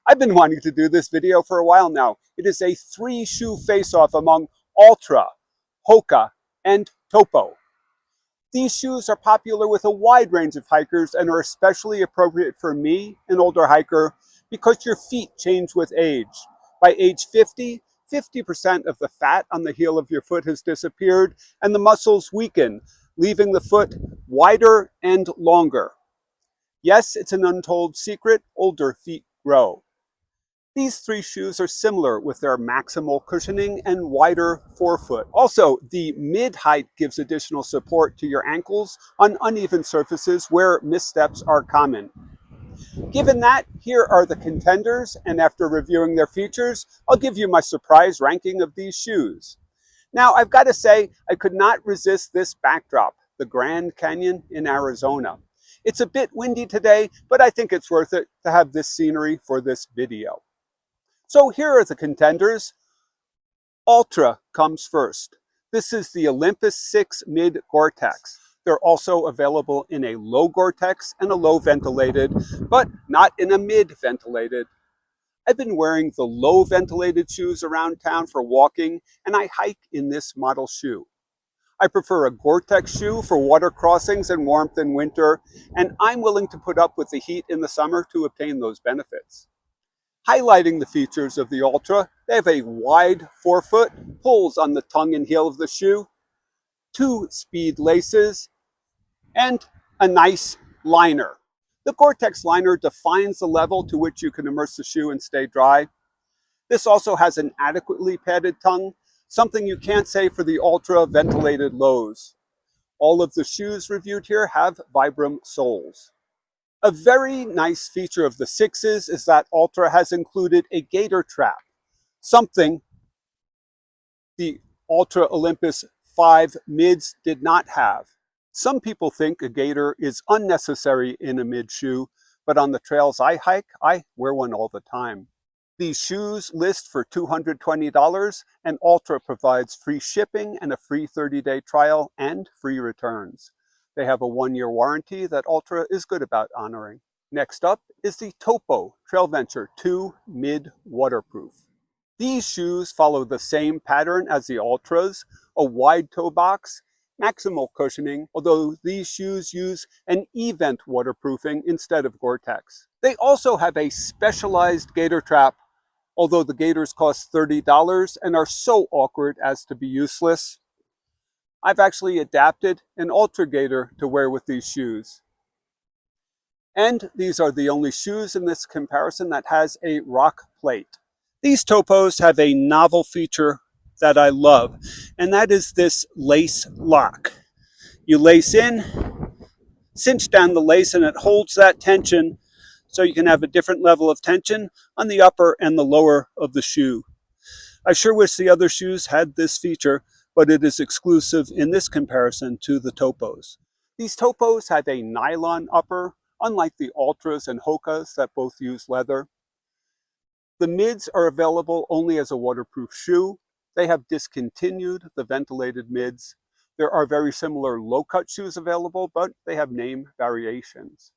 I've been wanting to do this video for a while now. It is a 3-shoe face-off among Altra, Hoka, and Topo. These shoes are popular with a wide range of hikers and are especially appropriate for me, an older hiker, because your feet change with age. By age 50, 50% of the fat on the heel of your foot has disappeared and the muscles weaken, leaving the foot wider and longer. Yes, it's an untold secret, older feet grow. These 3 shoes are similar with their maximal cushioning and wider forefoot. Also, the mid-height gives additional support to your ankles on uneven surfaces where missteps are common. Given that, here are the contenders, and after reviewing their features, I'll give you my surprise ranking of these shoes. Now, I've got to say, I could not resist this backdrop, the Grand Canyon in Arizona. It's a bit windy today, but I think it's worth it to have this scenery for this video. So here are the contenders. Altra comes first. This is the Olympus 6 Mid Gore-Tex. They're also available in a low Gore-Tex and a low ventilated, but not in a mid ventilated. I've been wearing the low ventilated shoes around town for walking, and I hike in this model shoe. I prefer a Gore-Tex shoe for water crossings and warmth in winter, and I'm willing to put up with the heat in the summer to obtain those benefits. Highlighting the features of the Altra, they have a wide forefoot, pulls on the tongue and heel of the shoe, 2 speed laces, and a nice liner. The Gore-Tex liner defines the level to which you can immerse the shoe and stay dry. This also has an adequately padded tongue, something you can't say for the Altra ventilated lows. All of the shoes reviewed here have Vibram soles. A very nice feature of the 6s is that Altra has included a gator trap, something the Altra Olympus 5 Mids did not have. Some people think a gator is unnecessary in a mid shoe, but on the trails I hike, I wear one all the time. These shoes list for $220, and Altra provides free shipping and a free 30-day trial and free returns. They have a 1-year warranty that Altra is good about honoring. Next up is the Topo Trailventure 2 Mid Waterproof. These shoes follow the same pattern as the Altras, a wide toe box, maximal cushioning, although these shoes use an event waterproofing instead of Gore-Tex. They also have a specialized gator trap, although the gaiters cost $30 and are so awkward as to be useless. I've actually adapted an Altra gaiter to wear with these shoes. And these are the only shoes in this comparison that has a rock plate. These Topos have a novel feature that I love, and that is this lace lock. You lace in, cinch down the lace, and it holds that tension so you can have a different level of tension on the upper and the lower of the shoe. I sure wish the other shoes had this feature, but it is exclusive in this comparison to the Topos. These Topos have a nylon upper, unlike the Altras and Hokas that both use leather. The Mids are available only as a waterproof shoe. They have discontinued the ventilated Mids. There are very similar low-cut shoes available, but they have name variations.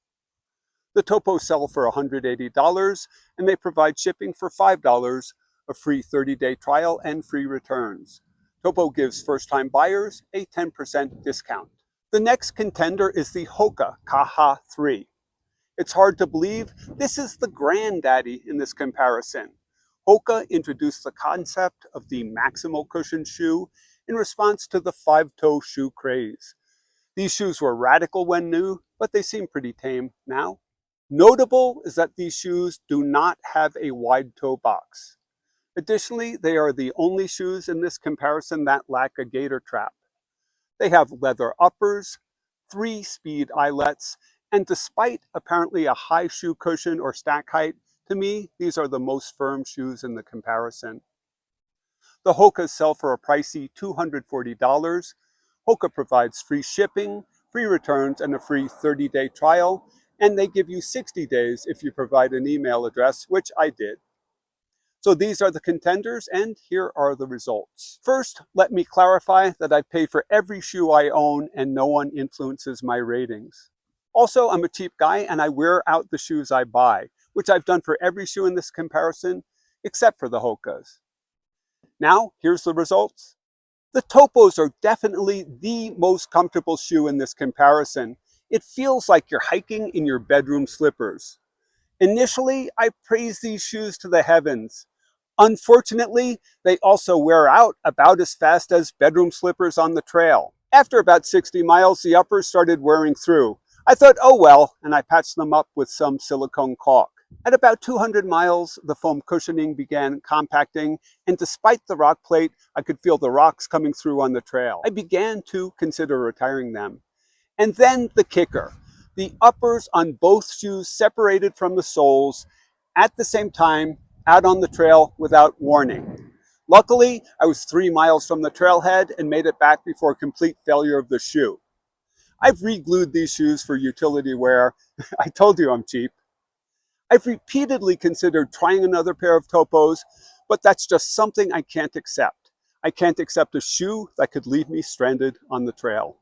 The Topos sell for $180, and they provide shipping for $5, a free 30-day trial, and free returns. Topo gives first-time buyers a 10% discount. The next contender is the Hoka Kaha 3. It's hard to believe this is the granddaddy in this comparison. Hoka introduced the concept of the maximal cushion shoe in response to the 5-toe shoe craze. These shoes were radical when new, but they seem pretty tame now. Notable is that these shoes do not have a wide toe box. Additionally, they are the only shoes in this comparison that lack a gaiter trap. They have leather uppers, 3 speed eyelets, and despite apparently a high shoe cushion or stack height, to me, these are the most firm shoes in the comparison. The Hokas sell for a pricey $240. Hoka provides free shipping, free returns, and a free 30-day trial, and they give you 60 days if you provide an email address, which I did. So these are the contenders, and here are the results. First, let me clarify that I've paid for every shoe I own and no one influences my ratings. Also, I'm a cheap guy and I wear out the shoes I buy. which I've done for every shoe in this comparison, except for the Hokas. Now, here's the results. The Topos are definitely the most comfortable shoe in this comparison. It feels like you're hiking in your bedroom slippers. Initially, I praised these shoes to the heavens. Unfortunately, they also wear out about as fast as bedroom slippers on the trail. After about 60 miles, the uppers started wearing through. I thought, oh well, and I patched them up with some silicone caulk. At about 200 miles, the foam cushioning began compacting, and despite the rock plate, I could feel the rocks coming through on the trail. I began to consider retiring them. And then the kicker. The uppers on both shoes separated from the soles at the same time out on the trail without warning. Luckily, I was 3 miles from the trailhead and made it back before complete failure of the shoe. I've re-glued these shoes for utility wear. I told you I'm cheap. I've repeatedly considered trying another pair of Topos, but that's just something I can't accept. I can't accept a shoe that could leave me stranded on the trail.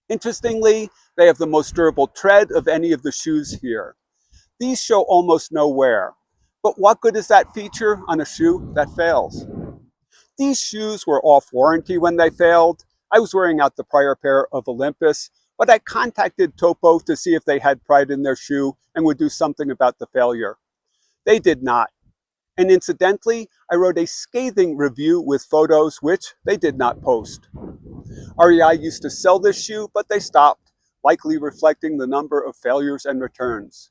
Interestingly, they have the most durable tread of any of the shoes here. These show almost no wear. But what good is that feature on a shoe that fails? These shoes were off warranty when they failed. I was wearing out the prior pair of Olympus, but I contacted Topo to see if they had pride in their shoe and would do something about the failure. They did not. And incidentally, I wrote a scathing review with photos which they did not post. REI used to sell this shoe, but they stopped, likely reflecting the number of failures and returns.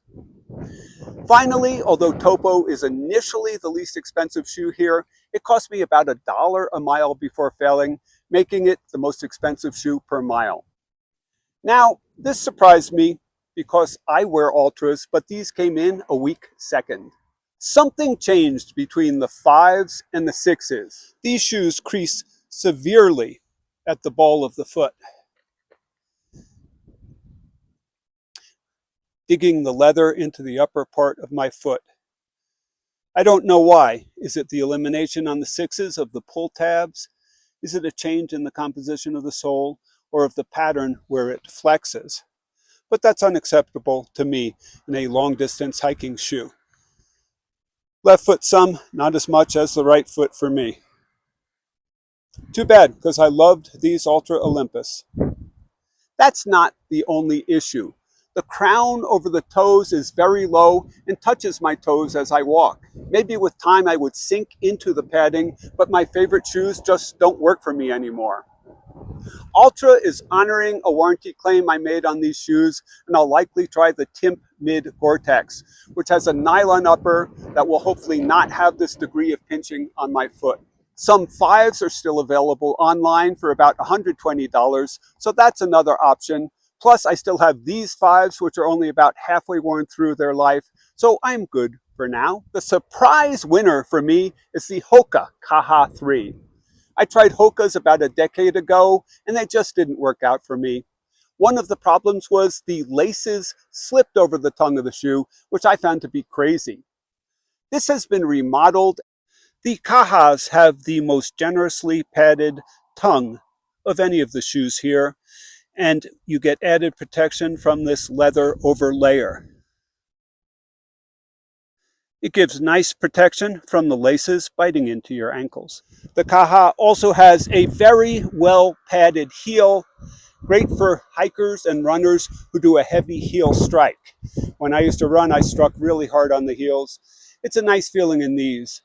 Finally, although Topo is initially the least expensive shoe here, it cost me about $1 a mile before failing, making it the most expensive shoe per mile. Now, this surprised me because I wear Altras, but these came in a weak second. Something changed between the 5s and the 6s. These shoes crease severely at the ball of the foot, digging the leather into the upper part of my foot. I don't know why. Is it the elimination on the 6s of the pull tabs? Is it a change in the composition of the sole or of the pattern where it flexes? But that's unacceptable to me in a long-distance hiking shoe. Left foot some, not as much as the right foot for me. Too bad, because I loved these Altra Olympus. That's not the only issue. The crown over the toes is very low and touches my toes as I walk. Maybe with time I would sink into the padding, but my favorite shoes just don't work for me anymore. Altra is honoring a warranty claim I made on these shoes, and I'll likely try the Timp Mid Gore-Tex, which has a nylon upper that will hopefully not have this degree of pinching on my foot. Some 5s are still available online for about $120, so that's another option. Plus, I still have these 5s, which are only about halfway worn through their life, so I'm good for now. The surprise winner for me is the Hoka Kaha 3. I tried Hokas about a decade ago, and they just didn't work out for me. One of the problems was the laces slipped over the tongue of the shoe, which I found to be crazy. This has been remodeled. The Kahas have the most generously padded tongue of any of the shoes here, and you get added protection from this leather overlayer. It gives nice protection from the laces biting into your ankles. The Kaha also has a very well padded heel, great for hikers and runners who do a heavy heel strike. When I used to run, I struck really hard on the heels. It's a nice feeling in these.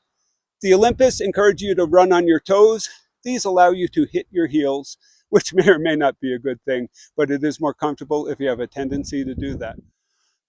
The Olympus encourage you to run on your toes. These allow you to hit your heels, which may or may not be a good thing, but it is more comfortable if you have a tendency to do that.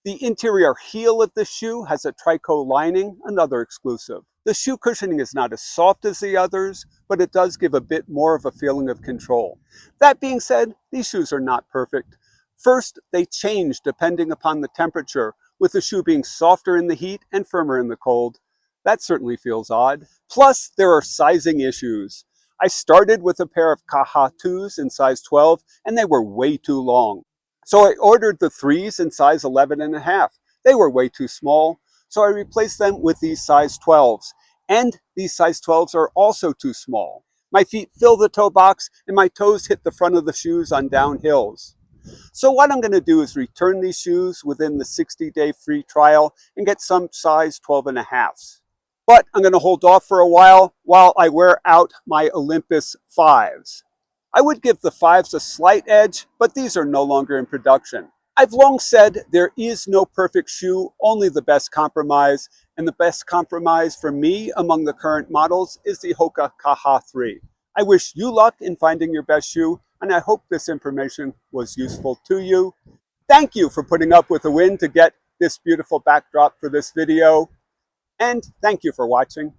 The interior heel of the shoe has a trico lining, another exclusive. The shoe cushioning is not as soft as the others, but it does give a bit more of a feeling of control. That being said, these shoes are not perfect. First, they change depending upon the temperature, with the shoe being softer in the heat and firmer in the cold. That certainly feels odd. Plus, there are sizing issues. I started with a pair of Kaha 2s in size 12, and they were way too long. So I ordered the 3s in size 11.5. They were way too small, so I replaced them with these size 12s. And these size 12s are also too small. My feet fill the toe box, and my toes hit the front of the shoes on downhills. So what I'm going to do is return these shoes within the 60-day free trial and get some size 12.5s. But I'm going to hold off for a while I wear out my Olympus 5s. I would give the 5s a slight edge, but these are no longer in production. I've long said there is no perfect shoe, only the best compromise, and the best compromise for me among the current models is the Hoka Kaha 3. I wish you luck in finding your best shoe, and I hope this information was useful to you. Thank you for putting up with the wind to get this beautiful backdrop for this video, and thank you for watching.